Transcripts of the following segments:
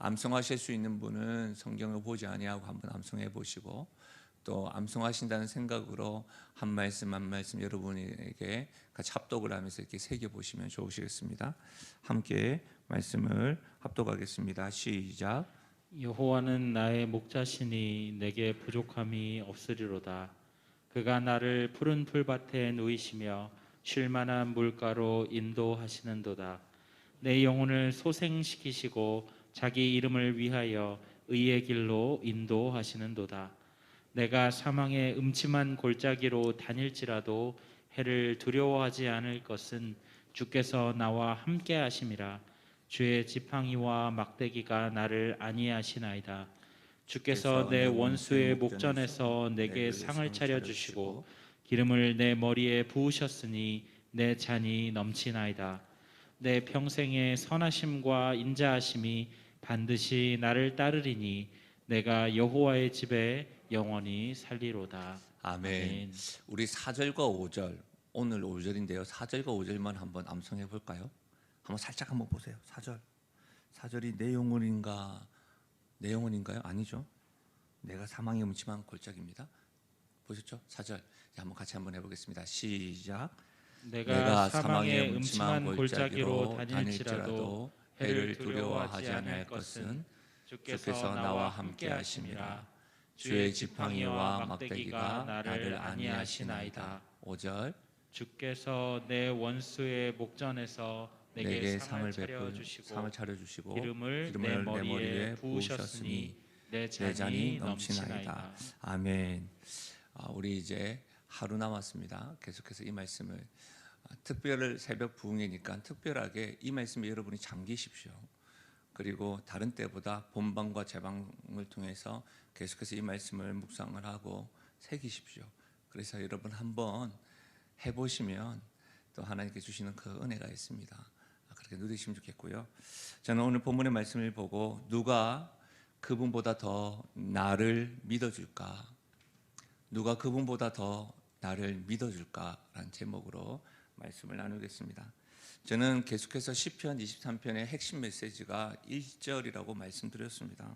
암송하실 수 있는 분은 성경을 보지 아니하고 한번 암송해 보시고, 또 암송하신다는 생각으로 한 말씀 한 말씀 여러분에게 같이 합독을 하면서 이렇게 새겨 보시면 좋으시겠습니다. 함께 말씀을 합독하겠습니다. 시작. 여호와는 나의 목자시니 내게 부족함이 없으리로다. 그가 나를 푸른 풀밭에 누이시며 쉴 만한 물가로 인도하시는도다. 내 영혼을 소생시키시고 자기 이름을 위하여 의의 길로 인도하시는도다. 내가 사망의 음침한 골짜기로 다닐지라도 해를 두려워하지 않을 것은 주께서 나와 함께 하심이라. 주의 지팡이와 막대기가 나를 안위하시나이다. 주께서 내 원수의 목전에서 내게 상을 차려주시고 기름을 내 머리에 부으셨으니 내 잔이 넘치나이다. 내 평생의 선하심과 인자하심이 반드시 나를 따르리니 내가 여호와의 집에 영원히 살리로다. 아멘. 우리 4절과 5절, 오늘 5절인데요. 4절과 5절만 한번 암송해 볼까요? 한번 살짝 한번 보세요. 4절이 내 영혼인가? 내 영혼인가요? 아니죠. 내가 사망의 음침한 골짜기입니다. 보셨죠? 4절. 한번 같이 한번 해보겠습니다. 시작. 내가 사망의 음침한 골짜기로 다닐지라도 해를 두려워하지 않을 것은 주께서 나와 함께 하심이라. 주의 지팡이와 막대기가 나를 안위하시나이다. 5절. 주께서 내 원수의 목전에서 내게 상을 차려주시고 기름을 내 머리에 부으셨으니 내 잔이 넘치나이다. 아멘. 우리 이제 하루 남았습니다. 계속해서 이 말씀을, 특별 새벽 부흥이니까 특별하게 이 말씀을 여러분이 잠기십시오. 그리고 다른 때보다 본방과 재방을 통해서 계속해서 이 말씀을 묵상을 하고 새기십시오. 그래서 여러분 한번 해보시면 또 하나님께 주시는 그 은혜가 있습니다. 그렇게 누리시면 좋겠고요. 저는 오늘 본문의 말씀을 보고 누가 그분보다 더 나를 믿어줄까? 누가 그분보다 더 나를 믿어줄까라는 제목으로 말씀을 나누겠습니다. 저는 계속해서 시편 23편의 핵심 메시지가 1절이라고 말씀드렸습니다.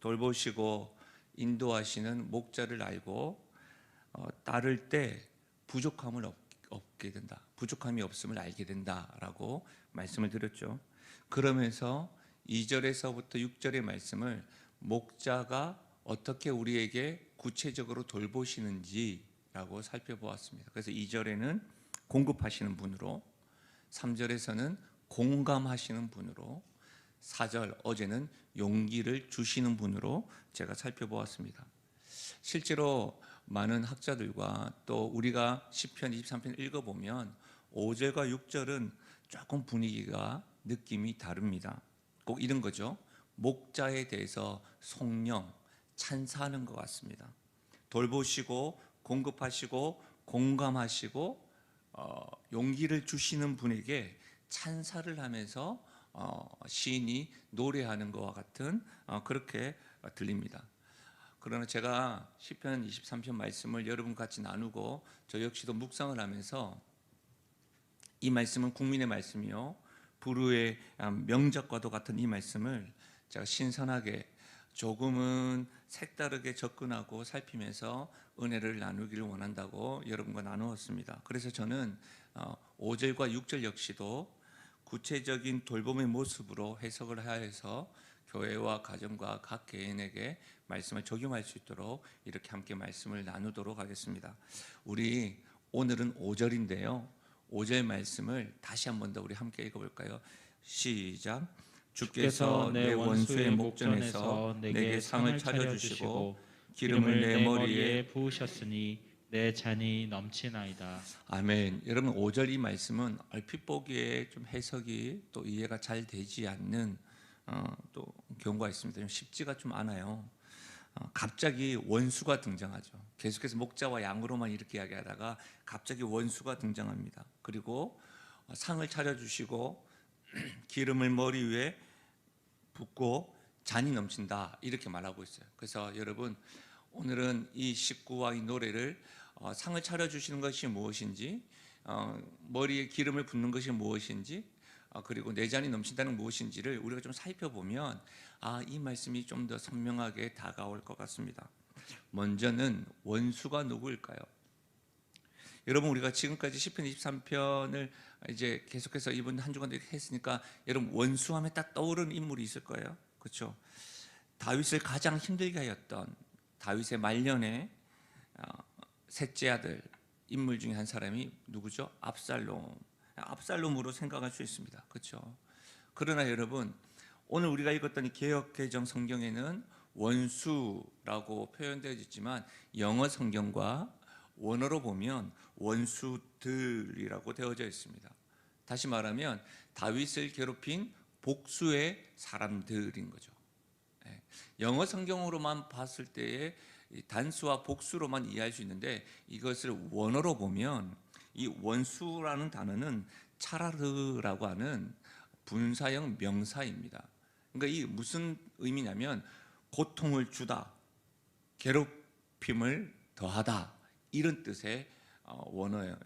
돌보시고 인도하시는 목자를 알고 따를 때 부족함을 없게 된다. 부족함이 없음을 알게 된다라고 말씀을 드렸죠. 그러면서 2절에서부터 6절의 말씀을 목자가 어떻게 우리에게 구체적으로 돌보시는지라고 살펴보았습니다. 그래서 2절에는 공급하시는 분으로, 3절에서는 공감하시는 분으로, 4절 어제는 용기를 주시는 분으로 제가 살펴보았습니다. 실제로 많은 학자들과 또 우리가 시편 23편 읽어보면 5절과 6절은 조금 분위기가 느낌이 다릅니다. 꼭 이런 거죠. 목자에 대해서 송령, 찬사하는 것 같습니다. 돌보시고 공급하시고 공감하시고 용기를 주시는 분에게 찬사를 하면서 시인이 노래하는 것과 같은 그렇게 들립니다. 그러나 제가 시편 23편 말씀을 여러분 같이 나누고 저 역시도 묵상을 하면서 이 말씀은 국민의 말씀이요 불후의 명작과도 같은 이 말씀을 제가 신선하게 조금은 색다르게 접근하고 살피면서 은혜를 나누기를 원한다고 여러분과 나누었습니다. 그래서 저는 5절과 6절 역시도 구체적인 돌봄의 모습으로 해석을 하여서 교회와 가정과 각 개인에게 말씀을 적용할 수 있도록 이렇게 함께 말씀을 나누도록 하겠습니다. 우리 오늘은 5절인데요. 5절 말씀을 다시 한 번 더 우리 함께 읽어볼까요? 시작. 주께서 내 원수의 목전에서 내게 상을 차려주시고 기름을 내 머리에 부으셨으니 내 잔이 넘치나이다. 아멘. 여러분 5절 이 말씀은 얼핏 보기에 좀 해석이 또 이해가 잘 되지 않는 또 경우가 있습니다. 좀 쉽지가 좀 않아요. 갑자기 원수가 등장하죠. 계속해서 목자와 양으로만 이렇게 이야기하다가 갑자기 원수가 등장합니다. 그리고 상을 차려주시고 기름을 머리 위에 붓고 잔이 넘친다 이렇게 말하고 있어요. 그래서 여러분 오늘은 이 식구와 이 노래를 상을 차려주시는 것이 무엇인지, 머리에 기름을 붓는 것이 무엇인지, 그리고 내 잔이 넘친다는 무엇인지를 우리가 좀 살펴보면 이 말씀이 좀 더 선명하게 다가올 것 같습니다. 먼저는 원수가 누구일까요? 여러분, 우리가 지금까지 시편 23편을 이제 계속해서 이번 한 주간 했으니까 여러분 원수하면 딱 떠오르는 인물이 있을 거예요. 그렇죠? 다윗을 가장 힘들게 하였던 다윗의 말년에 셋째 아들 인물 중에 한 사람이 누구죠? 압살롬으로 생각할 수 있습니다. 그렇죠? 그러나 여러분, 오늘 우리가 읽었던 이 개역 개정 성경에는 원수라고 표현되어 있지만 영어 성경과 원어로 보면 원수들이라고 되어져 있습니다. 다시 말하면 다윗을 괴롭힌 복수의 사람들인 거죠. 영어 성경으로만 봤을 때에 단수와 복수로만 이해할 수 있는데 이것을 원어로 보면 이 원수라는 단어는 차라르라고 하는 분사형 명사입니다. 그러니까 이 무슨 의미냐면 고통을 주다, 괴롭힘을 더하다 이런 뜻의 원어예요.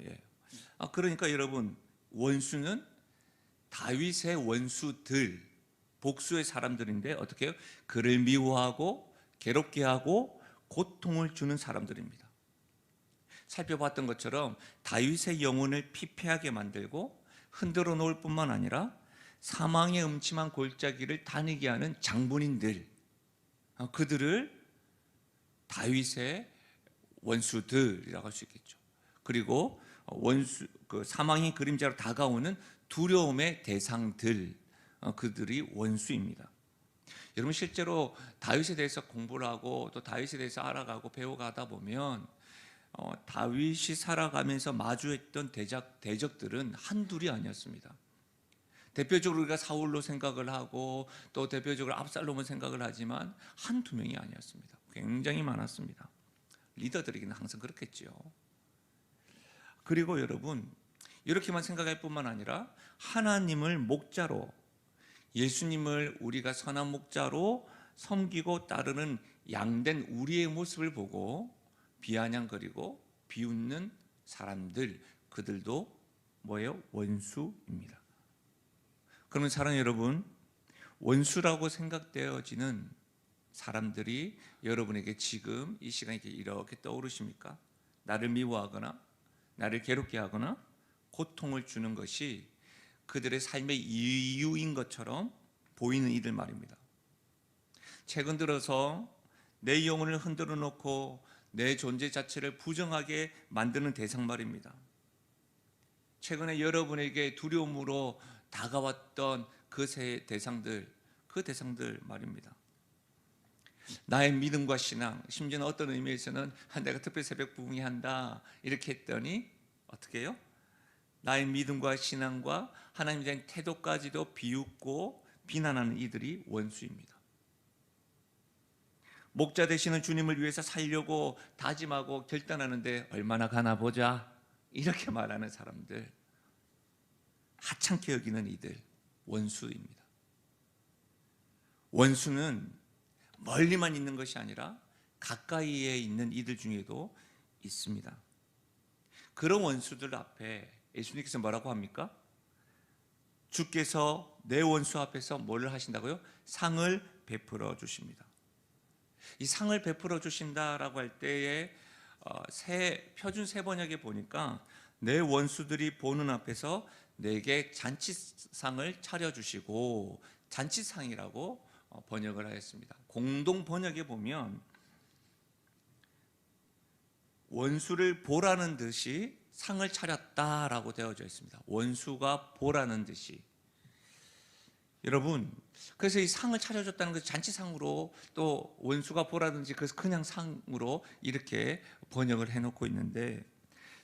그러니까 여러분 원수는 다윗의 원수들, 복수의 사람들인데 어떻게 해요? 그를 미워하고 괴롭게 하고 고통을 주는 사람들입니다. 살펴봤던 것처럼 다윗의 영혼을 피폐하게 만들고 흔들어 놓을 뿐만 아니라 사망의 음침한 골짜기를 다니게 하는 장본인들, 그들을 다윗의 원수들이라고 할 수 있겠죠. 그리고 사망의 그림자로 다가오는 두려움의 대상들, 그들이 원수입니다. 여러분 실제로 다윗에 대해서 공부를 하고 또 다윗에 대해서 알아가고 배워가다 보면 다윗이 살아가면서 마주했던 대적들은 한둘이 아니었습니다. 대표적으로 우리가 사울로 생각을 하고 또 대표적으로 압살롬을 생각을 하지만 한두 명이 아니었습니다. 굉장히 많았습니다. 리더들에게는 항상 그렇겠죠. 그리고 여러분 이렇게만 생각할 뿐만 아니라 하나님을 목자로, 예수님을 우리가 선한 목자로 섬기고 따르는 양된 우리의 모습을 보고 비아냥거리고 비웃는 사람들, 그들도 뭐예요? 원수입니다. 그러면 사랑하는 여러분, 원수라고 생각되어지는 사람들이 여러분에게 지금 이 시간에 이렇게 떠오르십니까? 나를 미워하거나 나를 괴롭게 하거나 고통을 주는 것이 그들의 삶의 이유인 것처럼 보이는 이들 말입니다. 최근 들어서 내 영혼을 흔들어 놓고 내 존재 자체를 부정하게 만드는 대상 말입니다. 최근에 여러분에게 두려움으로 다가왔던 그 대상들 말입니다. 나의 믿음과 신앙, 심지어는 어떤 의미에서는 내가 특별 새벽 부흥회 한다 이렇게 했더니 어떻게 해요? 나의 믿음과 신앙과 하나님에 대한 태도까지도 비웃고 비난하는 이들이 원수입니다. 목자 되시는 주님을 위해서 살려고 다짐하고 결단하는데 얼마나 가나 보자 이렇게 말하는 사람들, 하찮게 여기는 이들 원수입니다. 원수는 멀리만 있는 것이 아니라 가까이에 있는 이들 중에도 있습니다. 그런 원수들 앞에 예수님께서 뭐라고 합니까? 주께서 내 원수 앞에서 뭘 하신다고요? 상을 베풀어 주십니다. 이 상을 베풀어 주신다라고 할 때에 표준 세 번역에 보니까 내 원수들이 보는 앞에서 내게 잔치상을 차려주시고, 잔치상이라고 번역을 하였습니다. 공동 번역에 보면 원수를 보라는 듯이 상을 차렸다라고 되어져 있습니다. 원수가 보라는 듯이. 여러분, 그래서 이 상을 차려줬다는 것이 잔치상으로, 또 원수가 보라든지 그래서 그냥 상으로 이렇게 번역을 해놓고 있는데,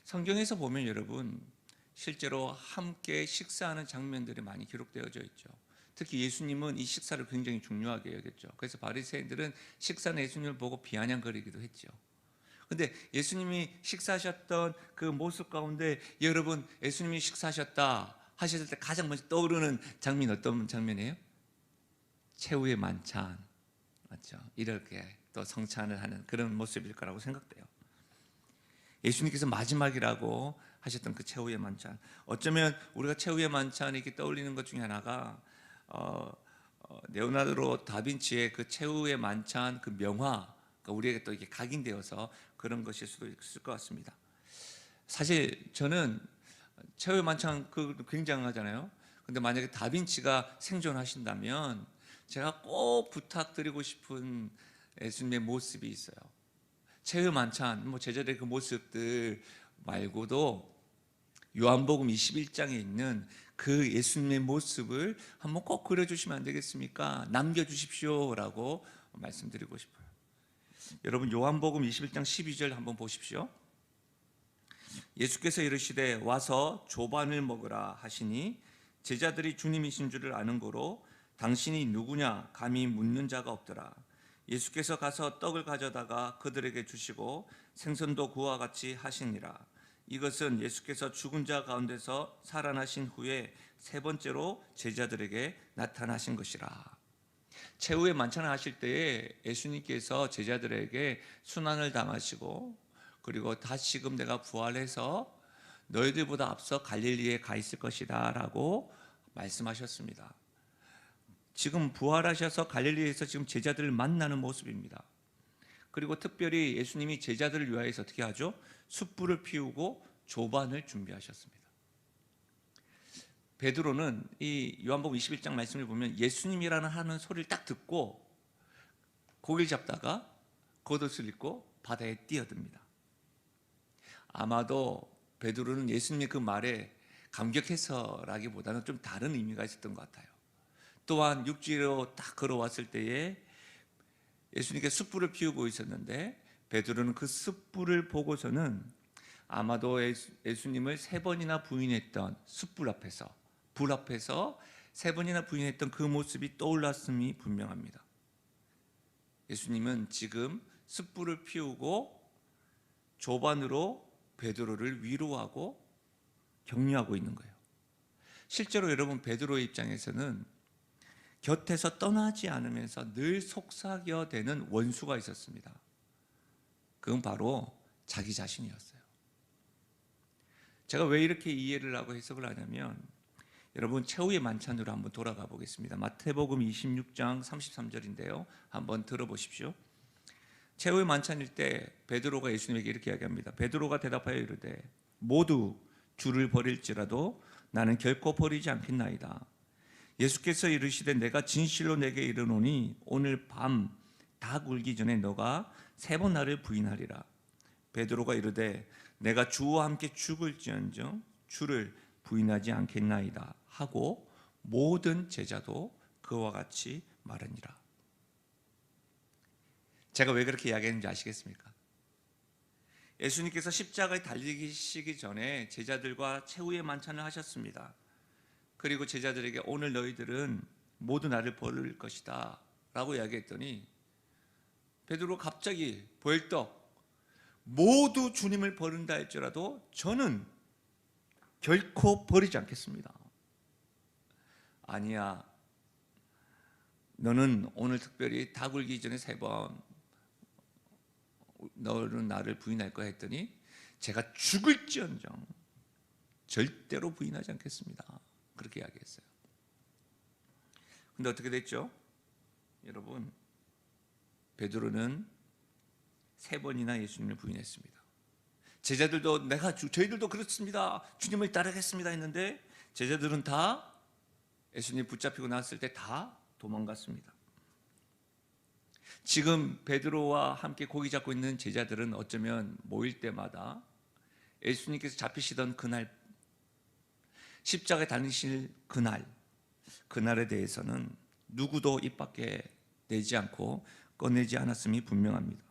성경에서 보면 여러분 실제로 함께 식사하는 장면들이 많이 기록되어져 있죠. 특히 예수님은 이 식사를 굉장히 중요하게 여겼죠. 그래서 바리새인들은 식사는 예수님을 보고 비아냥거리기도 했죠. 근데 예수님이 식사하셨던 그 모습 가운데 여러분 예수님이 식사하셨다 하셨을 때 가장 먼저 떠오르는 장면이 어떤 장면이에요? 최후의 만찬, 맞죠? 이렇게 또 성찬을 하는 그런 모습일 거라고 생각돼요. 예수님께서 마지막이라고 하셨던 그 최후의 만찬. 어쩌면 우리가 최후의 만찬 이렇게 떠올리는 것 중에 하나가 레오나르도 다빈치의 그 최후의 만찬 그 명화가 우리에게 또 이게 각인되어서 그런 것일 수도 있을 것 같습니다. 사실 저는 최후의 만찬 그 굉장하잖아요. 근데 만약에 다빈치가 생존하신다면 제가 꼭 부탁드리고 싶은 예수님의 모습이 있어요. 최후의 만찬, 뭐 제자들의 그 모습들 말고도 요한복음 21장에 있는 그 예수님의 모습을 한번 꼭 그려주시면 안 되겠습니까? 남겨주십시오라고 말씀드리고 싶어요. 여러분 요한복음 21장 12절 한번 보십시오. 예수께서 이르시되 와서 조반을 먹으라 하시니 제자들이 주님이신 줄을 아는 고로 당신이 누구냐 감히 묻는 자가 없더라. 예수께서 가서 떡을 가져다가 그들에게 주시고 생선도 그와 같이 하시니라. 이것은 예수께서 죽은 자 가운데서 살아나신 후에 세 번째로 제자들에게 나타나신 것이라. 최후의 만찬을 하실 때에 예수님께서 제자들에게 순환을 당하시고 그리고 다시금 내가 부활해서 너희들보다 앞서 갈릴리에 가 있을 것이다 라고 말씀하셨습니다. 지금 부활하셔서 갈릴리에서 지금 제자들을 만나는 모습입니다. 그리고 특별히 예수님이 제자들을 위하여서 어떻게 하죠? 숯불을 피우고 조반을 준비하셨습니다. 베드로는 이 요한복음 21장 말씀을 보면 예수님이라는 하는 소리를 딱 듣고 고기를 잡다가 겉옷을 입고 바다에 뛰어듭니다. 아마도 베드로는 예수님의 그 말에 감격해서라기보다는 좀 다른 의미가 있었던 것 같아요. 또한 육지로 딱 걸어왔을 때에 예수님께 숯불을 피우고 있었는데 베드로는 그 숯불을 보고서는 아마도 예수님을 세 번이나 부인했던 숯불 앞에서 불 앞에서 세 번이나 부인했던 그 모습이 떠올랐음이 분명합니다. 예수님은 지금 숯불을 피우고 조반으로 베드로를 위로하고 격려하고 있는 거예요. 실제로 여러분 베드로의 입장에서는 곁에서 떠나지 않으면서 늘 속삭여대는 원수가 있었습니다. 그건 바로 자기 자신이었어요. 제가 왜 이렇게 이해를 하고 해석을 하냐면 여러분 최후의 만찬으로 한번 돌아가 보겠습니다. 마태복음 26장 33절인데요. 한번 들어보십시오. 최후의 만찬일 때 베드로가 예수님에게 이렇게 이야기합니다. 베드로가 대답하여 이르되 모두 주를 버릴지라도 나는 결코 버리지 않겠나이다. 예수께서 이르시되 내가 진실로 내게 이르노니 오늘 밤 닭 울기 전에 너가 세 번 나를 부인하리라. 베드로가 이르되 내가 주와 함께 죽을지언정 주를 부인하지 않겠나이다 하고 모든 제자도 그와 같이 말하니라. 제가 왜 그렇게 이야기했는지 아시겠습니까? 예수님께서 십자가에 달리시기 전에 제자들과 최후의 만찬을 하셨습니다. 그리고 제자들에게 오늘 너희들은 모두 나를 버릴 것이다 라고 이야기했더니 베드로 갑자기 벌떡 모두 주님을 버린다 할지라도 저는 결코 버리지 않겠습니다. 아니야, 너는 오늘 특별히 닭 울기 전에 세 번 너는 나를 부인할 거야 했더니 제가 죽을지언정 절대로 부인하지 않겠습니다. 그렇게 이야기했어요. 근데 어떻게 됐죠? 여러분, 베드로는 세 번이나 예수님을 부인했습니다. 제자들도 저희들도 그렇습니다. 주님을 따르겠습니다 했는데 제자들은 다 예수님 붙잡히고 나왔을 때 다 도망갔습니다. 지금 베드로와 함께 고기 잡고 있는 제자들은 어쩌면 모일 때마다 예수님께서 잡히시던 그날 십자가에 달리실 그날에 대해서는 누구도 입 밖에 내지 않고 꺼내지 않았음이 분명합니다.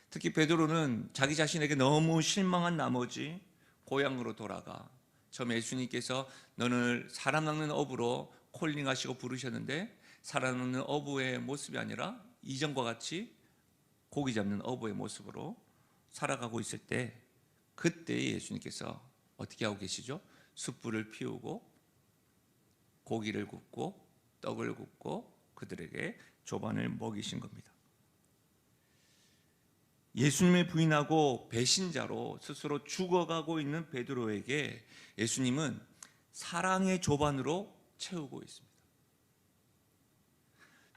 특히 베드로는 자기 자신에게 너무 실망한 나머지 고향으로 돌아가 처음 예수님께서 너는 사람 낚는 어부로 콜링하시고 부르셨는데 사람 낚는 어부의 모습이 아니라 이전과 같이 고기 잡는 어부의 모습으로 살아가고 있을 때 그때 예수님께서 어떻게 하고 계시죠? 숯불을 피우고 고기를 굽고 떡을 굽고 그들에게 조반을 먹이신 겁니다. 예수님을 부인하고 배신자로 스스로 죽어가고 있는 베드로에게 예수님은 사랑의 조반으로 채우고 있습니다.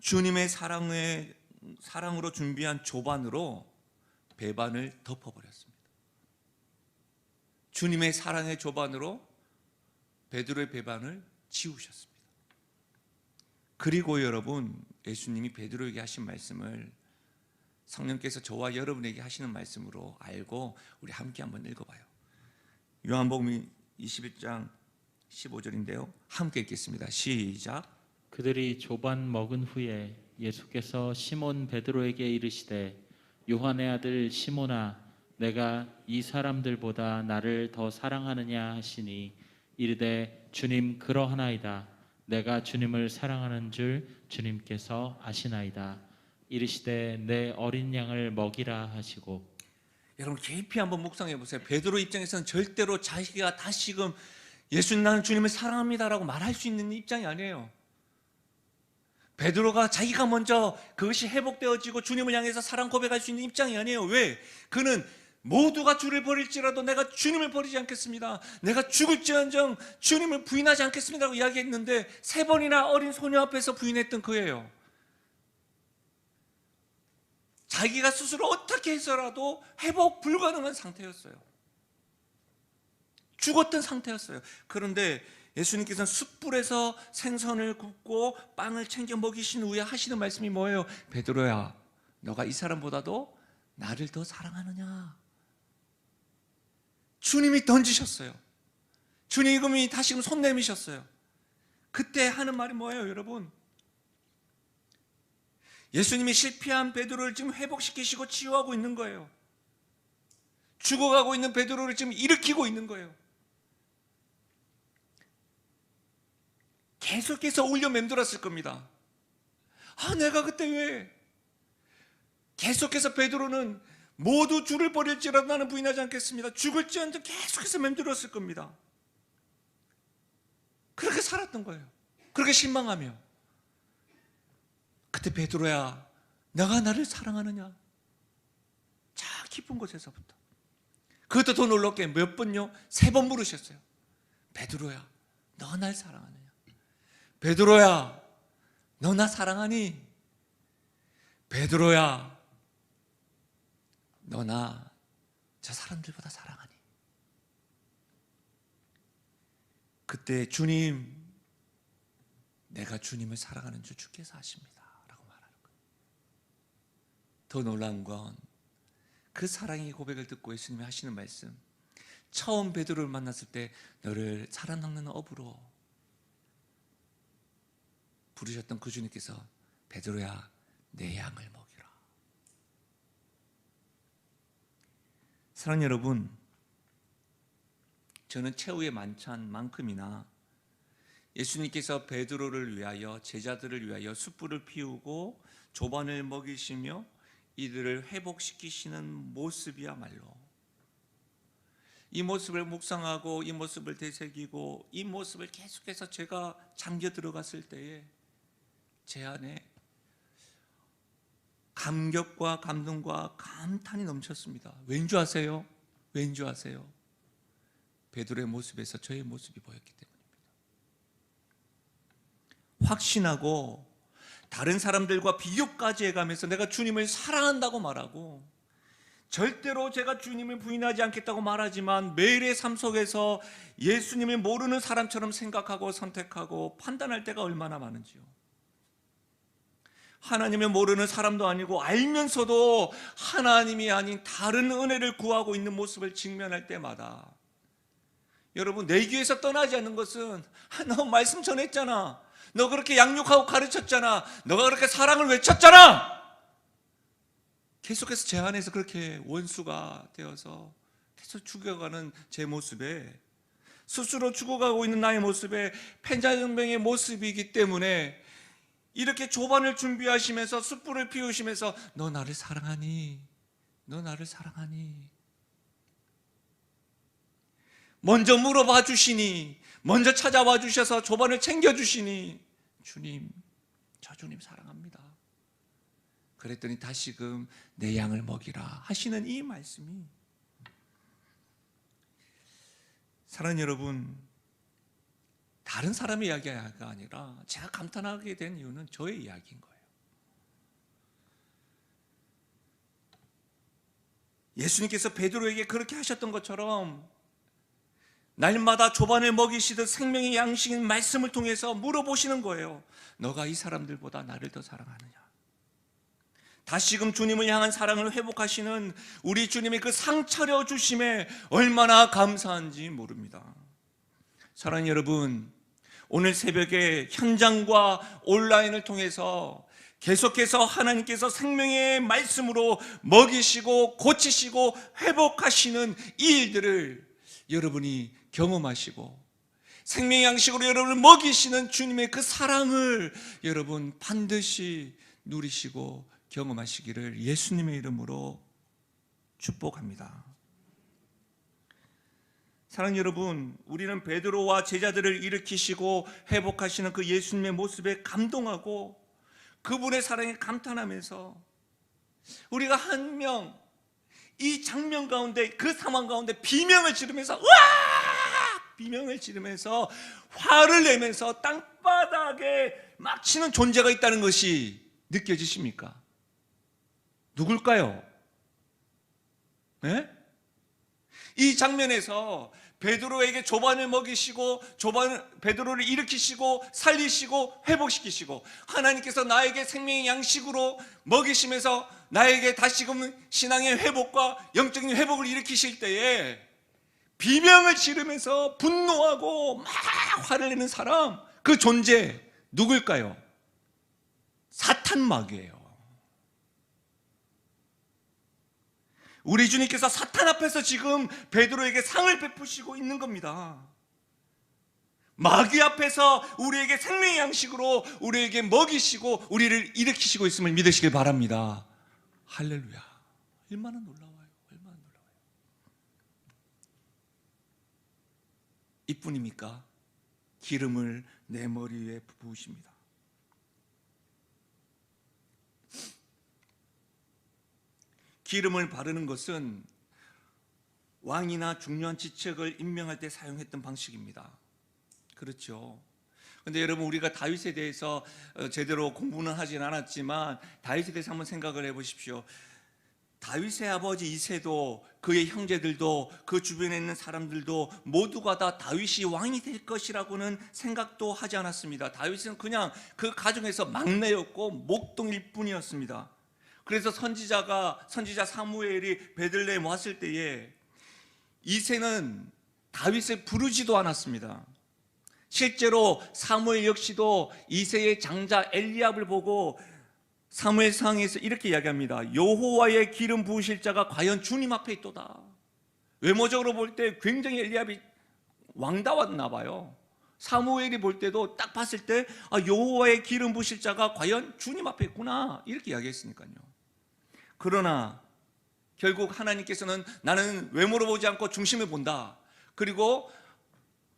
주님의 사랑으로 준비한 조반으로 배반을 덮어버렸습니다. 주님의 사랑의 조반으로 베드로의 배반을 지우셨습니다. 그리고 여러분, 예수님이 베드로에게 하신 말씀을 성령께서 저와 여러분에게 하시는 말씀으로 알고 우리 함께 한번 읽어봐요. 요한복음 21장 15절인데요. 함께 읽겠습니다. 시작. 그들이 조반 먹은 후에 예수께서 시몬 베드로에게 이르시되 요한의 아들 시몬아 내가 이 사람들보다 나를 더 사랑하느냐 하시니 이르되 주님 그러하나이다. 내가 주님을 사랑하는 줄 주님께서 아시나이다. 이르시되 내 어린 양을 먹이라 하시고. 여러분 깊이 한번 묵상해 보세요. 베드로 입장에서는 절대로 자기가 다시금 예수님 나는 주님을 사랑합니다라고 말할 수 있는 입장이 아니에요. 베드로가 자기가 먼저 그것이 회복되어지고 주님을 향해서 사랑 고백할 수 있는 입장이 아니에요. 왜? 그는 모두가 주를 버릴지라도 내가 주님을 버리지 않겠습니다. 내가 죽을지언정 주님을 부인하지 않겠습니다라고 이야기했는데 3번이나 어린 소녀 앞에서 부인했던 그예요. 자기가 스스로 어떻게 해서라도 회복 불가능한 상태였어요. 죽었던 상태였어요. 그런데 예수님께서는 숯불에서 생선을 굽고 빵을 챙겨 먹이신 후에 하시는 말씀이 뭐예요? 베드로야, 너가 이 사람보다도 나를 더 사랑하느냐? 주님이 던지셨어요. 주님이 다시금 손 내미셨어요. 그때 하는 말이 뭐예요, 여러분? 예수님이 실패한 베드로를 지금 회복시키시고 치유하고 있는 거예요. 죽어가고 있는 베드로를 지금 일으키고 있는 거예요. 계속해서 울려 맴돌았을 겁니다. 내가 그때 왜? 계속해서 베드로는 모두 주를 버릴지라도 나는 부인하지 않겠습니다. 죽을지언정 계속해서 맴돌았을 겁니다. 그렇게 살았던 거예요. 그렇게 실망하며. 그때 베드로야, 너가 나를 사랑하느냐? 저 깊은 곳에서부터. 그것도 더 놀랍게 몇 번요? 3번 물으셨어요. 베드로야, 너 날 사랑하느냐? 베드로야, 너 나 사랑하니? 베드로야, 너 나 저 사람들보다 사랑하니? 그때 주님, 내가 주님을 사랑하는 줄 주께서 아십니다 라고 말하는 거예요. 더 놀라운 건 그 사랑의 고백을 듣고 예수님이 하시는 말씀, 처음 베드로를 만났을 때 너를 사랑하는 업으로 부르셨던 그 주님께서 베드로야, 내 양을 먹이라. 사랑하는 여러분, 저는 최후의 만찬만큼이나 예수님께서 베드로를 위하여, 제자들을 위하여 숯불을 피우고 조반을 먹이시며 이들을 회복시키시는 모습이야말로, 이 모습을 묵상하고 이 모습을 되새기고 이 모습을 계속해서 제가 잠겨 들어갔을 때에 제 안에 감격과 감동과 감탄이 넘쳤습니다. 왠지 아세요? 왠지 아세요? 베드로의 모습에서 저의 모습이 보였기 때문입니다. 확신하고 다른 사람들과 비교까지 해가면서 내가 주님을 사랑한다고 말하고 절대로 제가 주님을 부인하지 않겠다고 말하지만 매일의 삶 속에서 예수님을 모르는 사람처럼 생각하고 선택하고 판단할 때가 얼마나 많은지요. 하나님을 모르는 사람도 아니고 알면서도 하나님이 아닌 다른 은혜를 구하고 있는 모습을 직면할 때마다, 여러분, 내귀에서 떠나지 않는 것은 너 말씀 전했잖아, 너 그렇게 양육하고 가르쳤잖아, 너가 그렇게 사랑을 외쳤잖아, 계속해서 제 안에서 그렇게 원수가 되어서 계속 죽여가는 제 모습에, 스스로 죽어가고 있는 나의 모습에 펜자정병의 모습이기 때문에 이렇게 조반을 준비하시면서 숯불을 피우시면서 너 나를 사랑하니? 너 나를 사랑하니? 먼저 물어봐 주시니, 먼저 찾아와 주셔서 조반을 챙겨주시니, 주님, 저 주님 사랑합니다. 그랬더니 다시금 내 양을 먹이라 하시는 이 말씀이, 사랑하는 여러분, 다른 사람의 이야기가 아니라 제가 감탄하게 된 이유는 저의 이야기인 거예요. 예수님께서 베드로에게 그렇게 하셨던 것처럼 날마다 조반을 먹이시듯 생명의 양식인 말씀을 통해서 물어보시는 거예요. 너가 이 사람들보다 나를 더 사랑하느냐? 다시금 주님을 향한 사랑을 회복하시는 우리 주님의 그 상차려 주심에 얼마나 감사한지 모릅니다. 사랑하는 여러분, 오늘 새벽에 현장과 온라인을 통해서 계속해서 하나님께서 생명의 말씀으로 먹이시고 고치시고 회복하시는 이 일들을 여러분이 경험하시고, 생명의 양식으로 여러분을 먹이시는 주님의 그 사랑을 여러분 반드시 누리시고 경험하시기를 예수님의 이름으로 축복합니다. 사랑하는 여러분, 우리는 베드로와 제자들을 일으키시고 회복하시는 그 예수님의 모습에 감동하고 그분의 사랑에 감탄하면서 우리가 한 명 이 장면 가운데, 그 상황 가운데 비명을 지르면서 비명을 지르면서 화를 내면서 땅바닥에 막 치는 존재가 있다는 것이 느껴지십니까? 누굴까요? 네? 이 장면에서 베드로에게 조반을 먹이시고 베드로를 일으키시고 살리시고 회복시키시고, 하나님께서 나에게 생명의 양식으로 먹이시면서 나에게 다시금 신앙의 회복과 영적인 회복을 일으키실 때에 비명을 지르면서 분노하고 막 화를 내는 사람, 그 존재 누굴까요? 사탄마귀예요. 우리 주님께서 사탄 앞에서 지금 베드로에게 상을 베푸시고 있는 겁니다. 마귀 앞에서 우리에게 생명의 양식으로 우리에게 먹이시고 우리를 일으키시고 있음을 믿으시길 바랍니다. 할렐루야. 얼마나 놀라워요. 얼마나 놀라워요. 이뿐입니까? 기름을 내 머리 위에 부으십니다. 기름을 바르는 것은 왕이나 중요한 직책을 임명할 때 사용했던 방식입니다. 그렇죠. 근데 여러분, 우리가 다윗에 대해서 제대로 공부는 하진 않았지만 다윗에 대해서 한번 생각을 해보십시오. 다윗의 아버지 이새도, 그의 형제들도, 그 주변에 있는 사람들도 모두가 다 다윗이 왕이 될 것이라고는 생각도 하지 않았습니다. 다윗은 그냥 그 가정에서 막내였고 목동일 뿐이었습니다. 그래서 선지자 사무엘이 베들레헴 왔을 때에 이새는 다윗을 부르지도 않았습니다. 실제로 사무엘 역시도 이새의 장자 엘리압을 보고 사무엘상에서 이렇게 이야기합니다. 여호와의 기름 부으실 자가 과연 주님 앞에 있도다. 외모적으로 볼 때 굉장히 엘리압이 왕다웠나 봐요. 사무엘이 볼 때도 딱 봤을 때 여호와의 기름 부으실 자가 과연 주님 앞에 있구나, 이렇게 이야기했으니까요. 그러나 결국 하나님께서는 나는 외모로 보지 않고 중심을 본다. 그리고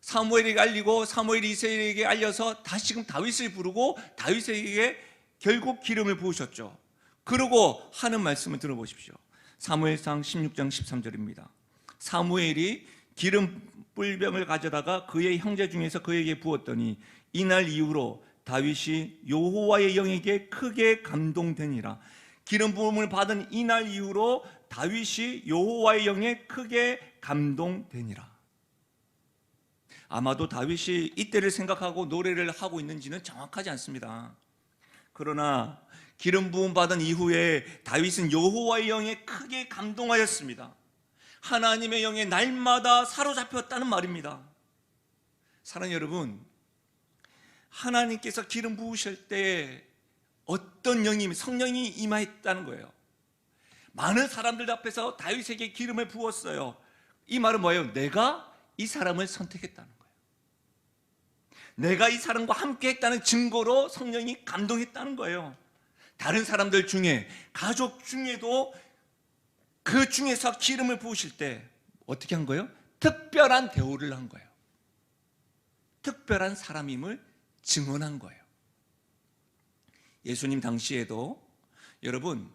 사무엘에게 알리고 사무엘이 이새에게 알려서 다시금 다윗을 부르고 다윗에게 결국 기름을 부으셨죠. 그러고 하는 말씀을 들어보십시오. 사무엘상 16장 13절입니다. 사무엘이 기름 뿔병을 가져다가 그의 형제 중에서 그에게 부었더니 이날 이후로 다윗이 여호와의 영에게 크게 감동되니라. 기름 부음을 받은 이날 이후로 다윗이 여호와의 영에 크게 감동되니라. 아마도 다윗이 이때를 생각하고 노래를 하고 있는지는 정확하지 않습니다. 그러나 기름 부음 받은 이후에 다윗은 여호와의 영에 크게 감동하였습니다. 하나님의 영에 날마다 사로잡혔다는 말입니다. 사랑하는 여러분, 하나님께서 기름 부으실 때 어떤 영이, 성령이 임하였다는 거예요. 많은 사람들 앞에서 다윗에게 기름을 부었어요. 이 말은 뭐예요? 내가 이 사람을 선택했다는 거예요. 내가 이 사람과 함께 했다는 증거로 성령이 감동했다는 거예요. 다른 사람들 중에, 가족 중에도 그 중에서 기름을 부으실 때 어떻게 한 거예요? 특별한 대우를 한 거예요. 특별한 사람임을 증언한 거예요. 예수님 당시에도 여러분,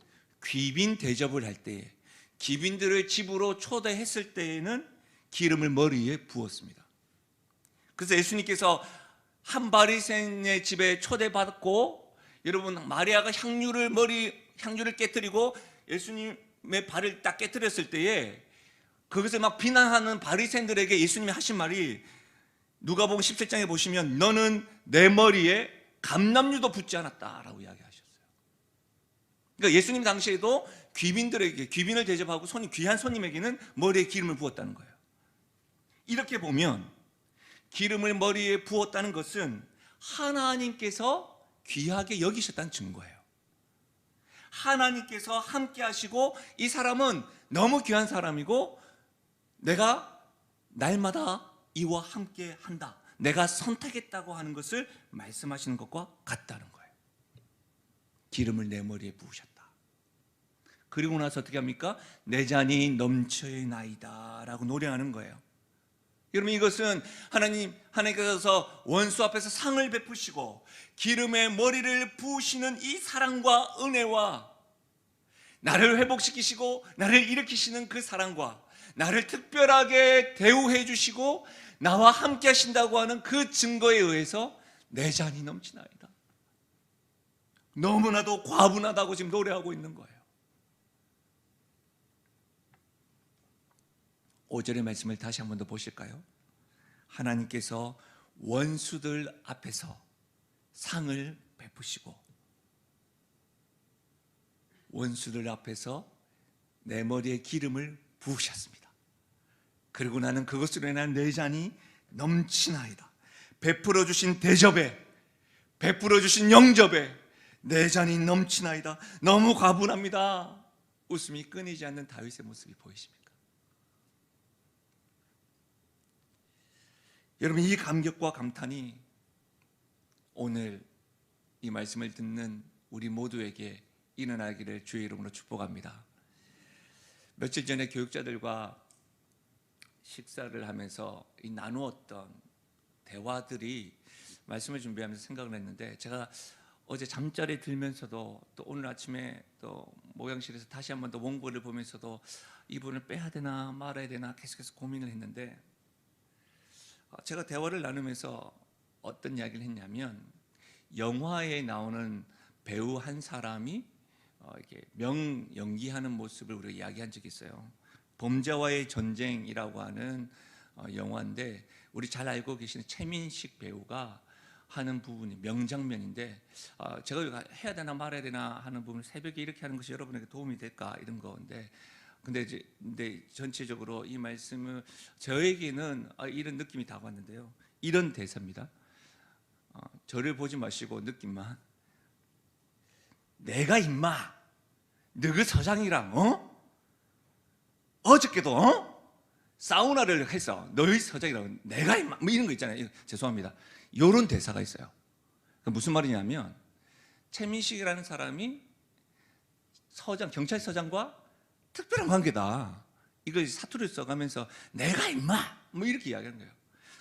귀빈 대접을 할 때에, 귀빈들을 집으로 초대했을 때에는 기름을 머리에 부었습니다. 그래서 예수님께서 한 바리새인의 집에 초대받고, 여러분, 마리아가 향유를 깨뜨리고 예수님의 발을 딱 깨뜨렸을 때에 거기서 막 비난하는 바리새인들에게 예수님이 하신 말이, 누가복음 17장에 보시면 너는 내 머리에 감람유도 붓지 않았다라고 이야기하셨어요. 그러니까 예수님 당시에도 귀빈들에게, 귀빈을 대접하고 귀한 손님에게는 머리에 기름을 부었다는 거예요. 이렇게 보면 기름을 머리에 부었다는 것은 하나님께서 귀하게 여기셨다는 증거예요. 하나님께서 함께 하시고, 이 사람은 너무 귀한 사람이고 내가 날마다 이와 함께 한다, 내가 선택했다고 하는 것을 말씀하시는 것과 같다는 거예요. 기름을 내 머리에 부으셨다. 그리고 나서 어떻게 합니까? 내 잔이 넘쳐나이다 라고 노래하는 거예요. 여러분, 이것은 하나님께서 원수 앞에서 상을 베푸시고 기름의 머리를 부으시는 이 사랑과 은혜와, 나를 회복시키시고 나를 일으키시는 그 사랑과, 나를 특별하게 대우해 주시고 나와 함께 하신다고 하는 그 증거에 의해서 내 잔이 넘치나이다, 너무나도 과분하다고 지금 노래하고 있는 거예요. 5절의 말씀을 다시 한 번 더 보실까요? 하나님께서 원수들 앞에서 상을 베푸시고 원수들 앞에서 내 머리에 기름을 부으셨습니다. 그리고 나는 그것으로 인한 내 잔이 넘치나이다. 베풀어 주신 대접에, 베풀어 주신 영접에 내 잔이 넘치나이다. 너무 과분합니다. 웃음이 끊이지 않는 다윗의 모습이 보이십니까? 여러분, 이 감격과 감탄이 오늘 이 말씀을 듣는 우리 모두에게 일어나기를 주의 이름으로 축복합니다. 며칠 전에 교육자들과 식사를 하면서 이 나누었던 대화들이, 말씀을 준비하면서 생각을 했는데, 제가 어제 잠자리에 들면서도 또 오늘 아침에 또 목양실에서 다시 한 번 더 원고를 보면서도 이분을 빼야 되나 말아야 되나 계속해서 고민을 했는데, 제가 대화를 나누면서 어떤 이야기를 했냐면, 영화에 나오는 배우 한 사람이 이렇게 명연기하는 모습을 우리가 이야기한 적이 있어요. 범죄와의 전쟁이라고 하는 영화인데, 우리 잘 알고 계시는 최민식 배우가 하는 부분이 명장면인데, 제가 이거 해야 되나 말아야 되나 하는 부분을 새벽에 이렇게 하는 것이 여러분에게 도움이 될까 이런 건데, 근데 전체적으로 이 말씀을 저에게는 이런 느낌이 다가왔는데요. 이런 대사입니다. 저를 보지 마시고 느낌만, 내가 임마 너그 서장이랑 어저께도 사우나를 해서 너희 서장이랑 내가 임마 뭐 이런 거 있잖아요. 죄송합니다. 이런 대사가 있어요. 무슨 말이냐면, 최민식이라는 사람이 경찰서장과 특별한 관계다, 이걸 사투리를 써가면서 내가 임마 뭐 이렇게 이야기하는 거예요.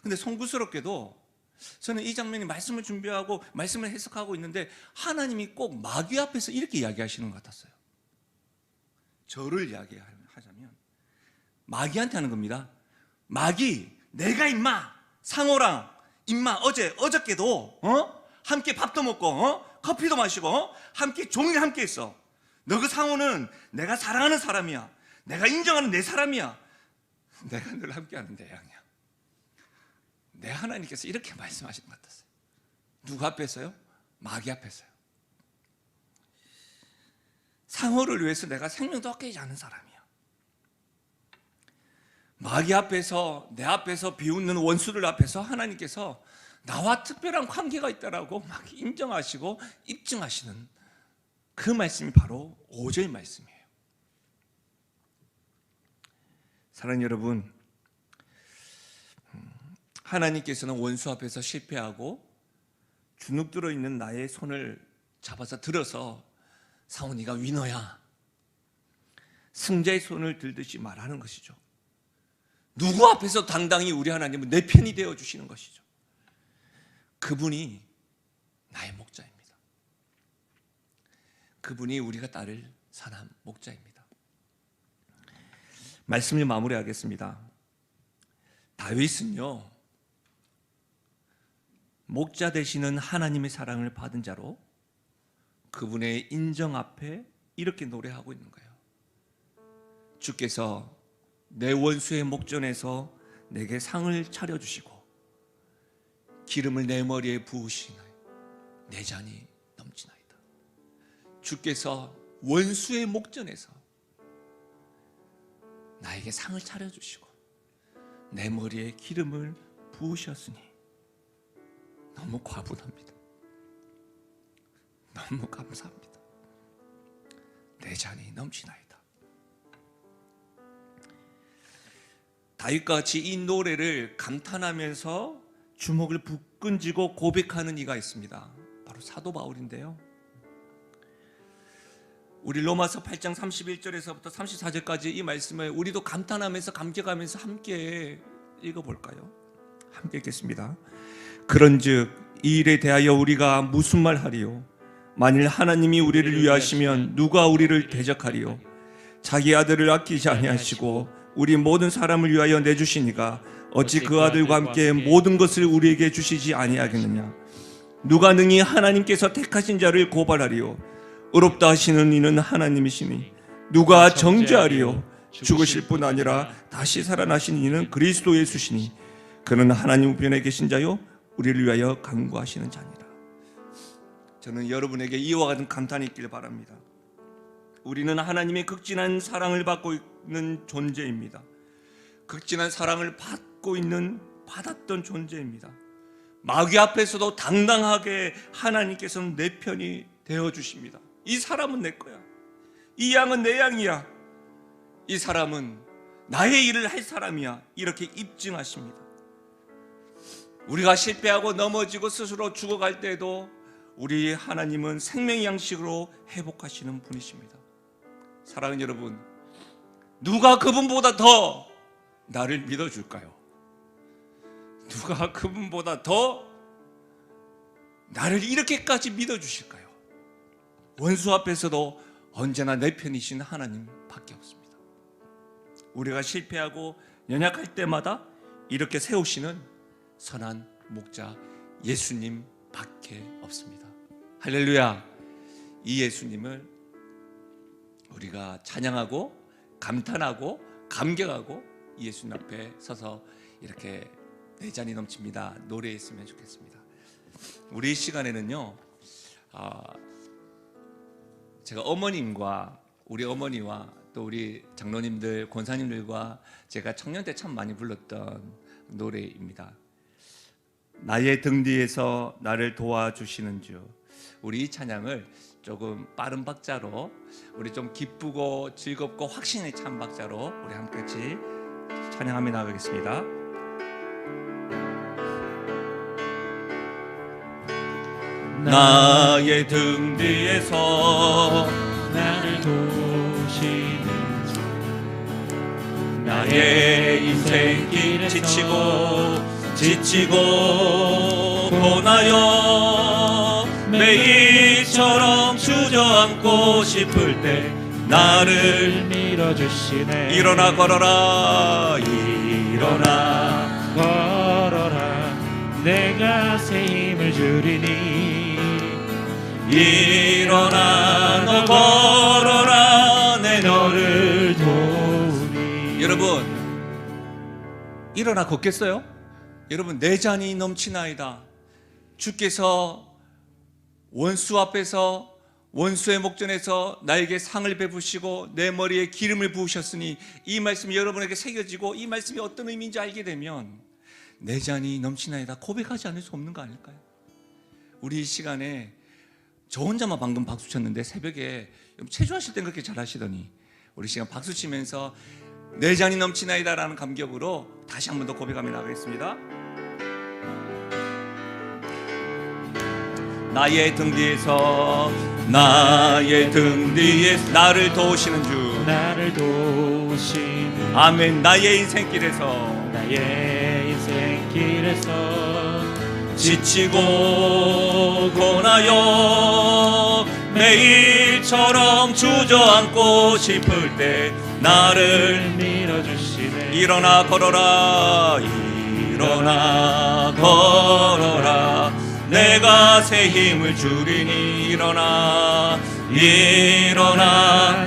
근데 송구스럽게도 저는 이 장면이 말씀을 준비하고 말씀을 해석하고 있는데, 하나님이 꼭 마귀 앞에서 이렇게 이야기하시는 것 같았어요. 저를 이야기하자면 마귀한테 하는 겁니다. 마귀, 내가 임마 상호랑 임마 어저께도 함께 밥도 먹고 커피도 마시고 함께 종일 함께 했어. 너 그 상호는 내가 사랑하는 사람이야, 내가 인정하는 내 사람이야, 내가 늘 함께하는 내 양이야. 내 하나님께서 이렇게 말씀하시는 것 같았어요. 누구 앞에서요? 마귀 앞에서요. 상호를 위해서 내가 생명도 아끼지 않은 사람이야. 마귀 앞에서, 내 앞에서 비웃는 원수들 앞에서 하나님께서 나와 특별한 관계가 있다라고 막 인정하시고 입증하시는 그 말씀이 바로 5절 말씀이에요. 사랑하는 여러분, 하나님께서는 원수 앞에서 실패하고 주눅 들어있는 나의 손을 잡아서 들어서, 사오니가 위너야, 승자의 손을 들듯이 말하는 것이죠. 누구 앞에서 당당히 우리 하나님은 내 편이 되어주시는 것이죠. 그분이 나의 목자입니다. 그분이 우리가 따를 선한 목자입니다. 말씀을 마무리하겠습니다. 다윗은요, 목자 되시는 하나님의 사랑을 받은 자로 그분의 인정 앞에 이렇게 노래하고 있는 거예요. 주께서 내 원수의 목전에서 내게 상을 차려주시고 기름을 내 머리에 부으시나이 내 잔이 넘치나이다. 주께서 원수의 목전에서 나에게 상을 차려주시고 내 머리에 기름을 부으셨으니 너무 과분합니다. 너무 감사합니다. 내 잔이 넘치나이다. 다윗과 같이 이 노래를 감탄하면서 주먹을 불끈쥐고 고백하는 이가 있습니다. 바로 사도 바울인데요. 우리 로마서 8장 31절에서부터 34절까지 이 말씀을 우리도 감탄하면서 감격하면서 함께 읽어볼까요? 함께 읽겠습니다. 그런즉 이 일에 대하여 우리가 무슨 말 하리요? 만일 하나님이 우리를 위하시면 누가 우리를 대적하리요? 자기 아들을 아끼지 아니하시고 우리 모든 사람을 위하여 내주시니가 어찌 그 아들과 함께 모든 것을 우리에게 주시지 아니하겠느냐? 누가 능히 하나님께서 택하신 자를 고발하리요? 의롭다 하시는 이는 하나님이시니 누가 정죄하리요? 죽으실 뿐 아니라 다시 살아나신 이는 그리스도 예수시니 그는 하나님 우편에 계신 자요 우리를 위하여 간구하시는 자니라. 저는 여러분에게 이와 같은 감탄이 있길 바랍니다. 우리는 하나님의 극진한 사랑을 받고 있는 존재입니다. 극진한 사랑을 받았던 존재입니다. 마귀 앞에서도 당당하게 하나님께서는 내 편이 되어주십니다. 이 사람은 내 거야. 이 양은 내 양이야. 이 사람은 나의 일을 할 사람이야. 이렇게 입증하십니다. 우리가 실패하고 넘어지고 스스로 죽어갈 때에도 우리 하나님은 생명의 양식으로 회복하시는 분이십니다. 사랑하는 여러분, 누가 그분보다 더 나를 믿어줄까요? 누가 그분보다 더 나를 이렇게까지 믿어주실까요? 원수 앞에서도 언제나 내 편이신 하나님밖에 없습니다. 우리가 실패하고 연약할 때마다 이렇게 세우시는 선한 목자 예수님밖에 없습니다. 할렐루야! 이 예수님을 우리가 찬양하고 감탄하고 감격하고 예수님 앞에 서서 이렇게 내 잔이 넘칩니다 노래했으면 좋겠습니다. 우리 시간에는요, 제가 어머님과 우리 어머니와 또 우리 장로님들 권사님들과 제가 청년 때 참 많이 불렀던 노래입니다. 나의 등 뒤에서 나를 도와주시는 주. 우리 이 찬양을 조금 빠른 박자로, 우리 좀 기쁘고 즐겁고 확신에 찬 박자로 우리 함께 같이 찬양하며 나가겠습니다. 나의 등 뒤에서 나를 도우시는 주, 나의 인생길 지치고 고나여 매일처럼 주저앉고 싶을 때 나를 밀어주시네. 일어나 걸어라 일어나 걸어라 내가 새 힘을 주리니. 일어나 너 걸어라 내 너를 도우니. 여러분 일어나 걷겠어요? 여러분 내 잔이 넘치나이다. 주께서 원수 앞에서 원수의 목전에서 나에게 상을 베푸시고 내 머리에 기름을 부으셨으니 이 말씀이 여러분에게 새겨지고 이 말씀이 어떤 의미인지 알게 되면 내 잔이 넘치나이다 고백하지 않을 수 없는 거 아닐까요? 우리 이 시간에 저 혼자만 방금 박수 쳤는데 새벽에 체조하실 땐 그렇게 잘하시더니 우리 시간 박수 치면서 내 잔이 넘치나이다 라는 감격으로 다시 한 번 더 고백하며 나가겠습니다. 나의 등 뒤에서 나를 도우시는 주, 나를 도우시는 아멘. 나의 인생길에서 지치고 고나여 매일처럼 주저앉고 싶을 때 나를 밀어주시네. 일어나 걸어라 일어나 걸어라 내가 새 힘을 주리니 일어나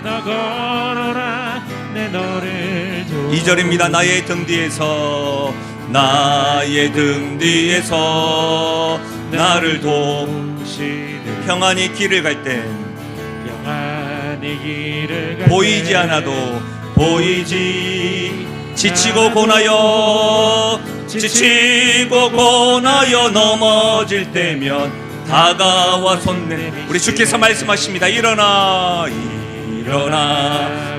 너 걸어라 내 너를 도. 2절입니다. 나의 등 뒤에서 나를 도우시네. 평안히 길을 갈 땐 평안히 길을 갈 보이지 때 않아도 보이지 지치고 고나여 넘어질 때면 다가와 손 내 우리 주께서 말씀하십니다. 일어나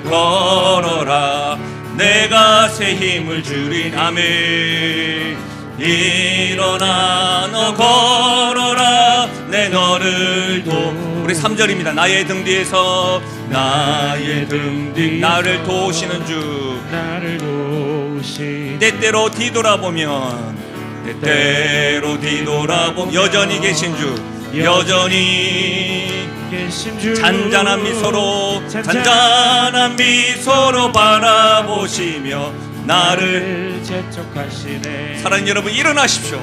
걸어라 내가 새 힘을 주린 아멘. 일어나 너 걸어라 내 너를 도 우리 3절입니다. 나의 등 뒤에서 나를 도우시는 주 때때로 뒤돌아보면 여전히 계신 주 잔잔한 미소로 바라보시며 나를 재촉하시네. 사랑하는 여러분 일어나십시오.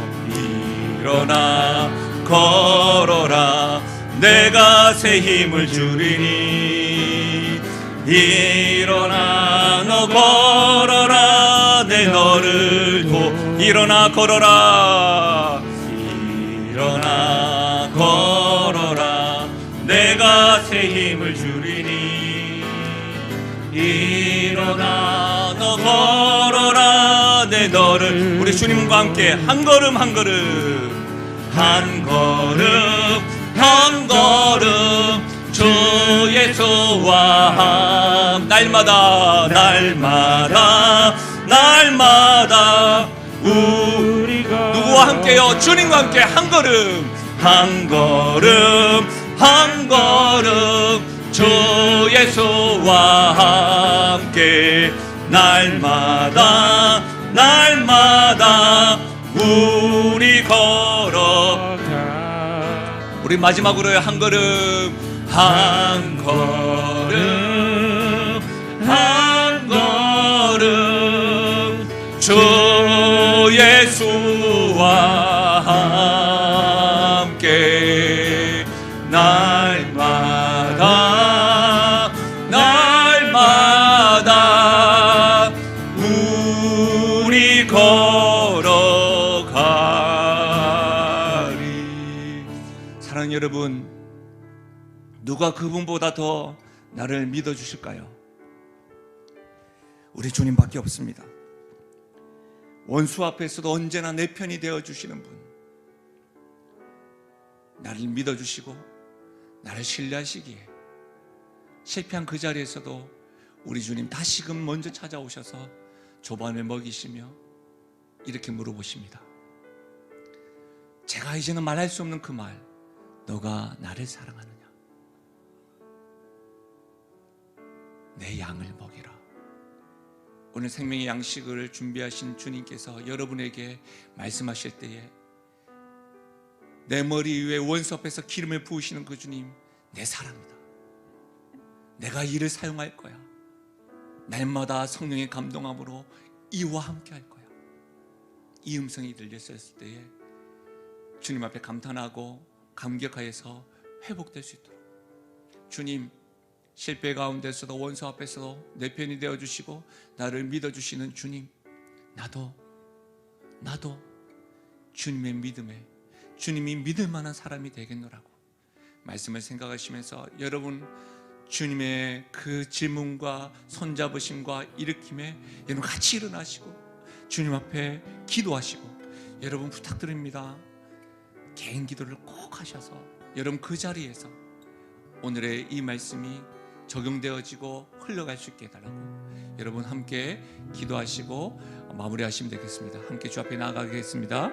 일어나 걸어라 내가 새 힘을 주리니 일어나 너 걸어라 내 너를 도 일어나 걸어라 내가 새 힘을 주리니 일어나 너 걸어라 내 너를 우리 주님과 함께 한 걸음 주 예수와 날마다 누구와 함께요? 주님과 함께 한 걸음 주 예수와 함께 날마다 우리 걸어가. 우리 마지막으로 한 걸음 주 예수와 함께 날마다 우리 걸어가리. 사랑하는 여러분, 누가 그분보다 더 나를 믿어주실까요? 우리 주님밖에 없습니다. 원수 앞에서도 언제나 내 편이 되어주시는 분, 나를 믿어주시고 나를 신뢰하시기에 실패한 그 자리에서도 우리 주님 다시금 먼저 찾아오셔서 조반을 먹이시며 이렇게 물어보십니다. 제가 이제는 말할 수 없는 그 말, 너가 나를 사랑하느냐? 내 양을 먹이라. 오늘 생명의 양식을 준비하신 주님께서 여러분에게 말씀하실 때에 내 머리 위에 원수 앞에서 기름을 부으시는 그 주님, 내 사랑이다. 내가 이를 사용할 거야. 날마다 성령의 감동함으로 이와 함께 할 거야. 이 음성이 들렸을 때에 주님 앞에 감탄하고 감격하여서 회복될 수 있도록, 주님, 실패 가운데서도 원수 앞에서도 내 편이 되어주시고 나를 믿어주시는 주님, 나도 주님의 믿음에, 주님이 믿을 만한 사람이 되겠노라고 말씀을 생각하시면서 여러분 주님의 그 질문과 손잡으심과 일으킴에 여러분 같이 일어나시고 주님 앞에 기도하시고, 여러분 부탁드립니다. 개인 기도를 꼭 하셔서 여러분 그 자리에서 오늘의 이 말씀이 적용되어지고 흘러갈 수 있게 해달라고 여러분 함께 기도하시고 마무리하시면 되겠습니다. 함께 주 앞에 나아가겠습니다.